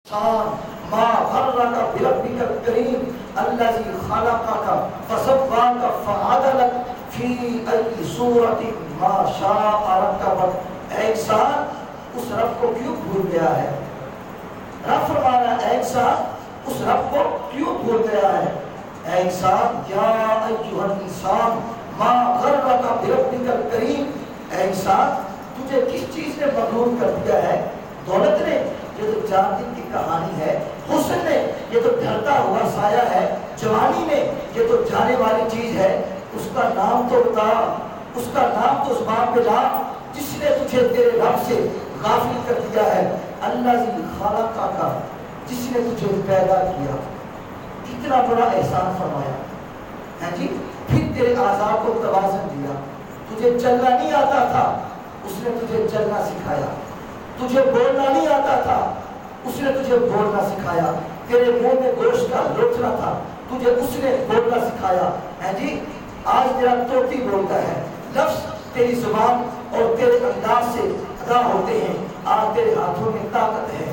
ما غرك بربك الكريم الذي خلقك فسواك فعدلك في أي صورة ما شاء ركبك. اے انسان اس رب کو کیوں بھول گیا ہے؟ رب فرمانا اے انسان اس رب کو کیوں بھول گیا ہے؟ اے انسان یا ایھا الانسان ما غرک بربک الکریم. اے انسان تجھے کس چیز نے مغرور کر دیا ہے؟ دولت نے؟ یہ تو 4 دن کی کہانی ہے. حسن نے؟ یہ تو ڈھلتا ہوا سایہ ہے. جوانی نے؟ یہ تو جانے والی چیز ہے. اس کا نام تو بتا، اس کا نام تو زبان پہ لا جس نے تجھے تیرے رب سے غافل کر دیا ہے. الذی خلقک، جس نے تجھے پیدا کیا. کتنا بڑا احسان فرمایا ہے جی. پھر تیرے اعضاء کو توازن دیا. تجھے چلنا نہیں آتا تھا، اس نے تجھے چلنا سکھایا. تجھے بولنا نہیں آتا تھا، اس نے تجھے بولنا سکھایا. تیرے منہ میں گوشت کا لوٹنا تھا، تجھے اس نے بولنا سکھایا ہے جی. آج تیرا طوطی بولتا ہے، لفظ تیری زبان اور تیرے انداز سے ادا ہوتے ہیں. آج تیرے ہاتھوں میں طاقت ہے.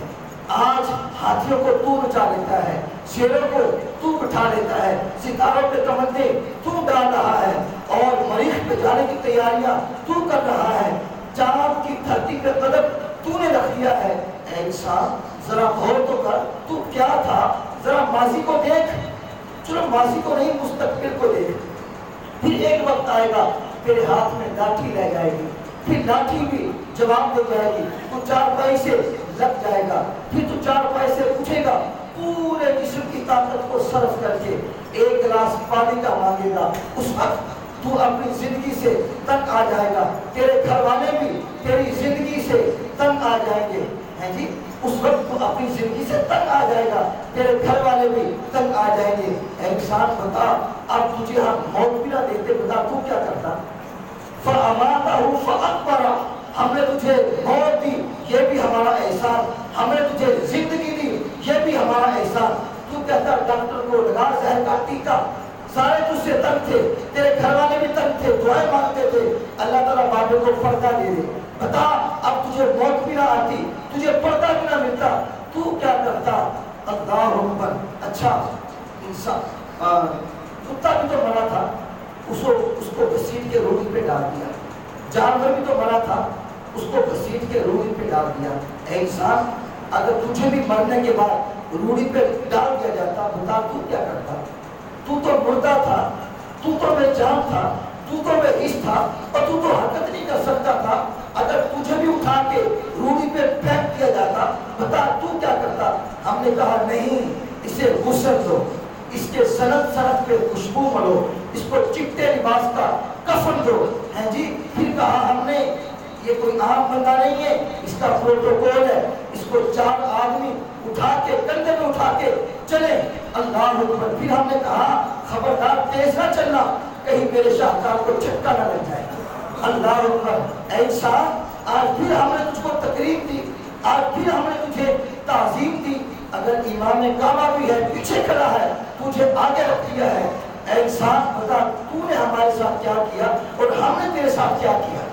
آج ہاتھیوں کو تو نچا لیتا ہے، شیروں کو تو بٹھا لیتا ہے، ستاروں پہ کمندے تو ڈال رہا ہے، اور مریخ پہ جانے کی تیاریاں تو کر رہا ہے. چاند کی دھرتی پہ قدم تو نے رکھ دیا ہے. اے انسان ذرا غور تو کر، تو کیا تھا؟ ذرا ماضی کو دیکھ. چلو ماضی کو نہیں، مستقبل کو دیکھ. پھر ایک وقت آئے گا تیرے ہاتھ میں لاٹھی رہ جائے گی، پھر لاٹھی بھی جواب دے جائے گی. تو 4 پائی سے لگ جائے گا، پھر تو 4 پائی سے اٹھے گا. پورے جسم کی طاقت کو صرف کر کے 1 گلاس پانی کا مانگے گا. اس وقت تو اپنی زندگی سے تنگ آ جائے گا. تیرے گھر والے بھی تیری زندگی سے تنگ آ جائیں گے ہیں جی. اس وقت تو اپنی زندگی سے تنگ آ جائے گا، تیرے گھر والے بھی تنگ آ جائیں گے. اے انسان بتا، اب تجھے ہم موت بھی نہ دیتے، بتا تو کیا کرتا؟ فَأَمَاتَهُ فَأَكْبَرَ. ہم نے تجھے موت دی، یہ بھی ہمارا احسان. ہم نے تجھے زندگی دی، یہ بھی ہمارا احسان. تو کہتا ڈاکٹر کو لگا زہر کا ٹیکا. سارے تجھ سے تنگ تھے، تیرے گھر والے بھی تنگ تھے، دعائیں مانگتے تھے. اللہ تعالیٰ بابے کو پردہ دے دے. بتا اب تجھے موت بھی نہ آتی، تجھے پردہ بھی نہ ملتا، تو کیا کرتا؟ اللہ اکبر. اچھا انسان کتا بھی تو مرا تھا، اس کو گھسیٹ کے روڑی پہ ڈال دیا. جانور بھی تو مرا تھا، اس کو گھسیٹ کے روڑی پہ ڈال دیا. اے انسان اگر تجھے بھی مرنے کے بعد روڑی پہ ڈال دیا جاتا، بتا تو کیا کرتا؟ تو تو مردہ تھا، تو تو بے جان تھا، تو تو بے حس تھا، اور تو تو حرکت نہیں کر سکتا تھا. اگر تجھے بھی اٹھا کے روڑی پہ پھینک دیا جاتا، بتا تو کیا کرتا؟ ہم نے کہا نہیں، اسے غسل دو، اس کے سند سند پہ خوشبو ملو، اس کو چٹے لباس کا کفن دو ہیں جی. پھر کہا ہم نے یہ کوئی عام بندہ نہیں ہے، اس کا پروٹوکول ہے. اس کو 4 آدمی اٹھا کے کندھے میں اٹھا کے چلے. اللہ اکبر. پھر ہم نے کہا خبردار تیز نہ چلنا، کہیں میرے شاہکار کو چھٹکا نہ لگ جائے. اللہ اکبر. اے انسان آج پھر ہم نے تجھ کو تقریب دی، آج پھر ہم نے تجھے تعظیم دی. اگر امام کعبہ بھی ہے پیچھے کھڑا ہے، تجھے آگے رکھ دیا ہے. اے انسان بتا تو نے ہمارے ساتھ کیا کیا اور ہم نے تیرے ساتھ کیا کیا.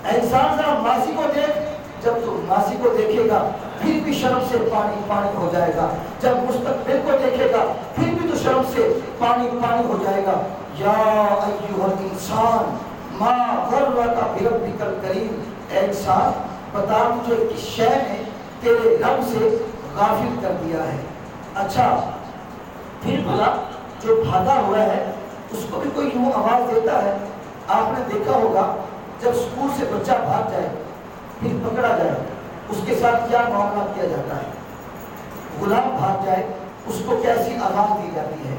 اے انسان ذرا ماضی کو دیکھ. جب تو ماضی کو دیکھے گا پھر بھی شرم سے پانی پانی ہو جائے گا. جب مستقبل کو دیکھے گا پھر بھی تو شرم سے پانی پانی ہو جائے گا. یا ایھا الانسان ما غرک بربک الکریم. اے انسان بتا مجھے کس شے نے تیرے رب سے غافل کر دیا ہے. اچھا پھر بھلا جو بھاگا ہوا ہے اس کو بھی کوئی یوں آواز دیتا ہے؟ آپ نے دیکھا ہوگا جب اسکول سے بچہ بھاگ جائے پھر پکڑا جائے اس کے ساتھ کیا معاملہ کیا جاتا ہے. غلام بھاگ جائے اس کو کیسی آواز دی جاتی ہے.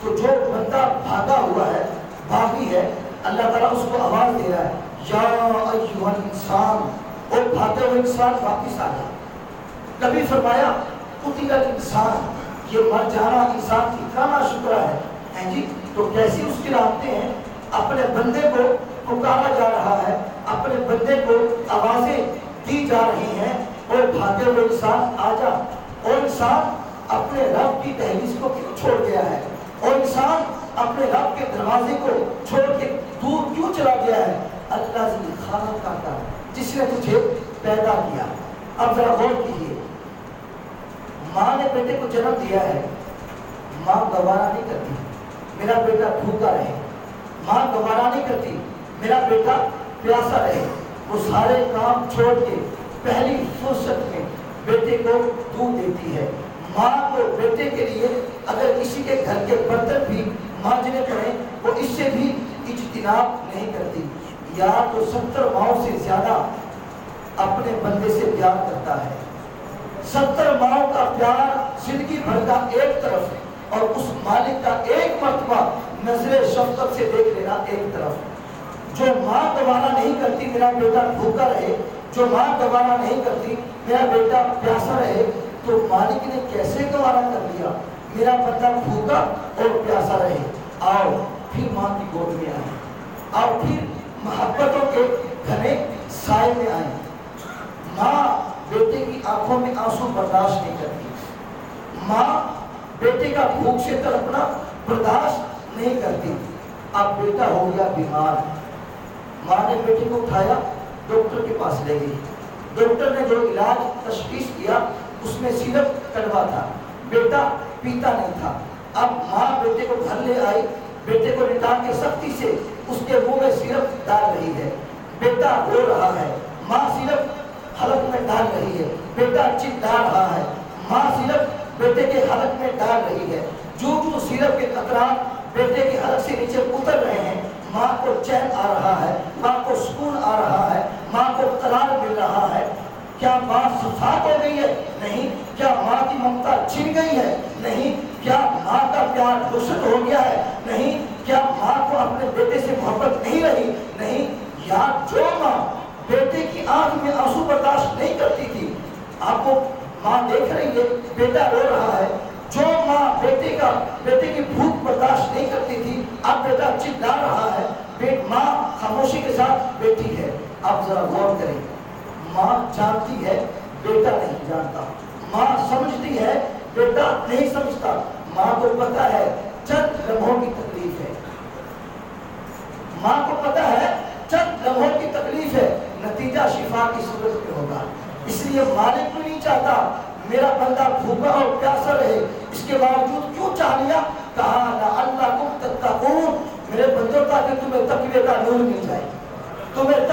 تو جو بندہ بھاگا ہوا ہے، بھاگی ہے، اللہ تعالیٰ اس کو آواز دے رہا ہے یا ایھا الانسان. اور بھاگے ہوئے انسان واپس آ جائے. کبھی فرمایا قتل الانسان، یہ مر جانا انسان کی کیا شکر ہے جی. تو کیسی اس کی رابطے ہیں؟ اپنے بندے کو پکارا جا رہا ہے، اپنے بندے کو آوازیں دی جا رہی ہیں اور بھاگے ہوئے انسان آ جا. اور انسان اپنے رب کی دہلیز کو کیوں چھوڑ گیا ہے؟ اور انسان اپنے رب کے دروازے کو چھوڑ کے دور کیوں چلا گیا ہے؟ اللہ سے خالق کا، جس نے تجھے پیدا کیا. اب ذرا غور کیجیے، ماں نے بیٹے کو جنم دیا ہے، ماں گوارا نہیں کرتی میرا بیٹا بھوکا رہے، ماں گوارا نہیں کرتی میرا بیٹا پیاسا رہے، وہ سارے کام چھوڑ کے پہلی فرصت میں بیٹے کو دودھ دیتی ہے۔ ماں کو بیٹے کے لیے اگر کسی کے گھر کے برتن بھی مانجنے پڑے وہ اس سے بھی اجتناب نہیں کرتی۔ یا تو 70 ماؤں سے زیادہ اپنے بندے سے پیار کرتا ہے، 70 ماؤں کا پیار زندگی بھر کا ایک طرف اور اس مالک کا ایک مرتبہ نظر شفقت سے دیکھ لینا ایک طرف۔ جو ماں گوارا نہیں کرتی میرا بیٹا بھوکا رہے، جو ماں گوارا نہیں کرتی میرا بیٹا پیاسا رہے، تو مالک نے کیسے گوارا کر لیا میرا بندہ بھوکا اور پیاسا رہے۔ آؤ پھر ماں کی گود میں آئے، آؤ پھر محبتوں کے گھنے سائے میں آئے۔ ماں بیٹے کی آنکھوں میں آنسو برداشت نہیں کرتی، ماں بیٹے کا بھوک سے تڑپنا برداشت نہیں کرتی۔ اب بیٹا ہو گیا بیمار، ماں نے بیٹے کو اٹھایا ڈاکٹر کے پاس لے گئی، ڈاکٹر نے جو علاج تشخیص کیا اس میں سیرپ کڑوا تھا، بیٹا پیتا نہیں تھا۔ اب ماں بیٹے کو گھر لے آئی، بیٹے کو لٹا کے سختی سے اس کے منہ میں سیرپ ڈال رہی ہے، بیٹا رو رہا ہے، ماں سیرپ حلق میں ڈال رہی ہے، بیٹا چلا رہا ہے، ماں سیرپ بیٹے کے حلق میں ڈال رہی ہے۔ جو سیرپ کے قطرات بیٹے کے حلق سے نیچے اتر رہے ہیں، ماں کو چین آ رہا ہے، ماں کو سکون آ رہا ہے، ماں کو قرار مل رہا ہے۔ کیا ماں صفات ہو گئی ہے؟ نہیں۔ کیا ماں کی ممتا چھن گئی ہے؟ نہیں۔ کیا ماں کا پیار رخصت ہو گیا ہے؟ نہیں۔ کیا ماں کو اپنے بیٹے سے محبت نہیں رہی؟ نہیں۔ یا جو ماں بیٹے کی آنکھ میں آنسو برداشت نہیں کرتی تھی، آپ کو ماں دیکھ رہی ہے بیٹا رو رہا ہے، جو ماں بیٹے کی بھوک برداشت نہیں کرتی تھی اب بیٹا چلا رہا ہے، ماں خاموشی کے ساتھ بیٹھی ہے۔ آپ ذرا غور کریں، ماں جانتی ہے بیٹا نہیں جانتا، ماں سمجھتی ہے بیٹا نہیں سمجھتا، ماں کو پتا ہے چند لمحوں کی تکلیف ہے، ماں کو پتا ہے چند لمحوں کی تکلیف ہے، نتیجہ شفا کی صورت میں ہوگا۔ اس لیے مالک بھی نہیں چاہتا میرا بندہ بھوکا اور پیاسا رہے، اس کے باوجود کیوں چاہ لیا؟ کہا لعلکم تتقون، میرے بندوں تاکہ تمہیں تقوی کا نور مل جائے، تمہیں